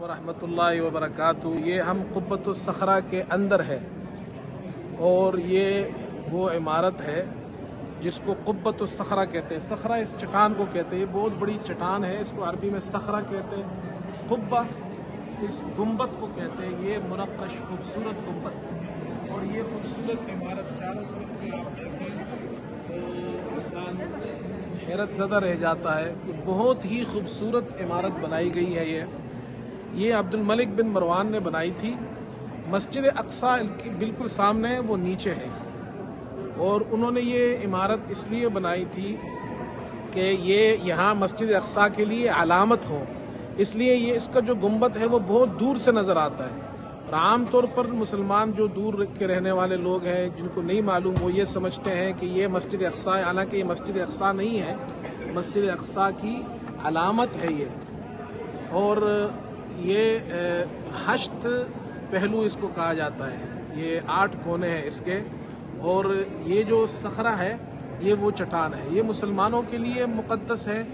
वरहमतुल्लाहि वबरकातुहू। ये हम क़ुब्बतुस सखरा के अंदर है और ये वो इमारत है जिसको क़ुब्बतुस सखरा कहते हैं। सखरा इस चट्टान को कहते हैं, ये बहुत बड़ी चट्टान है, इसको अरबी में सखरा कहते हैं। क़ुब्बा इस गुंबद को कहते हैं, ये मुनक्कश खूबसूरत गुंबद। और ये खूबसूरत इमारत चारों तरफ से आप देखें तो इंसान हैरत ज़दा रह जाता है कि बहुत ही खूबसूरत इमारत बनाई गई है। ये अब्दुल मलिक बिन मरवान ने बनाई थी। मस्जिद अक्सा बिल्कुल सामने है, वो नीचे है। और उन्होंने ये इमारत इसलिए बनाई थी कि ये यहाँ मस्जिद अक्सा के लिए अलामत हो, इसलिए ये इसका जो गुंबद है वो बहुत दूर से नज़र आता है। और आम तौर पर मुसलमान जो दूर के रहने वाले लोग हैं, जिनको नहीं मालूम, वो ये समझते हैं कि ये मस्जिद अक्सा है, हालांकि ये मस्जिद अक्सा नहीं है, मस्जिद अक्सा की अलामत है ये। और ये हश्त पहलू इसको कहा जाता है, ये 8 कोने हैं इसके। और ये जो सखरा है ये वो चट्टान है, ये मुसलमानों के लिए मुक़द्दस है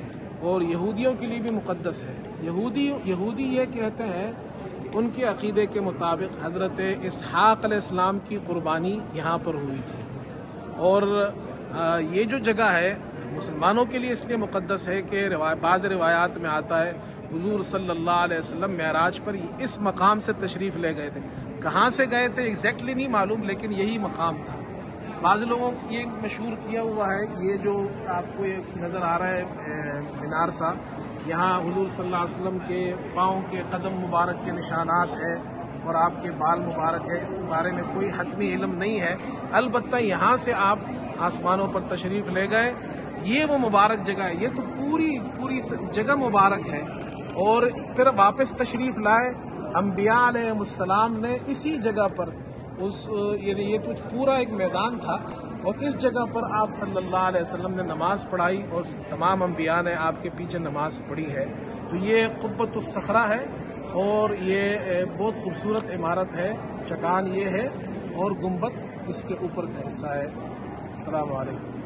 और यहूदियों के लिए भी मुक़द्दस है। यहूदी ये कहते हैं कि उनके अक़ीदे के मुताबिक हज़रत इसहाक़ अलैहिस्सलाम की क़ुरबानी यहाँ पर हुई थी। और ये जो जगह है मुसलमानों के लिए इसलिए मुक़द्दस है कि बाज़ रिवायात में आता है हुज़ूर सल्लल्लाहु अलैहि वसल्लम मेराज पर इस मकाम से तशरीफ़ ले गए थे। कहाँ से गए थे एग्जैक्टली नहीं मालूम, लेकिन यही मकाम था। बाज़ लोगों ये मशहूर किया हुआ है, ये जो आपको ये नज़र आ रहा है मीनार सा, यहाँ हुज़ूर सल्लल्लाहु अलैहि वसल्लम के पाँव के कदम मुबारक के निशानात है और आपके बाल मुबारक है। इस बारे में कोई हतमी इल्म नहीं है, अलबत्ता यहाँ से आप आसमानों पर तशरीफ़ ले गए, ये वो मुबारक जगह है। ये तो पूरी जगह मुबारक है। और फिर वापस तशरीफ़ लाए अंबिया अलैहिमुस्सलाम ने इसी जगह पर ये तो पूरा एक मैदान था और इस जगह पर आप सल्लल्लाहु अलैहि वसल्लम ने नमाज पढ़ाई और तमाम अंबिया ने आपके पीछे नमाज पढ़ी है। तो ये क़ुब्बतुस सखरा है और ये बहुत खूबसूरत इमारत है। चट्टान ये है और गुंबद इसके ऊपर का हिस्सा है। अस्सलामु अलैकुम।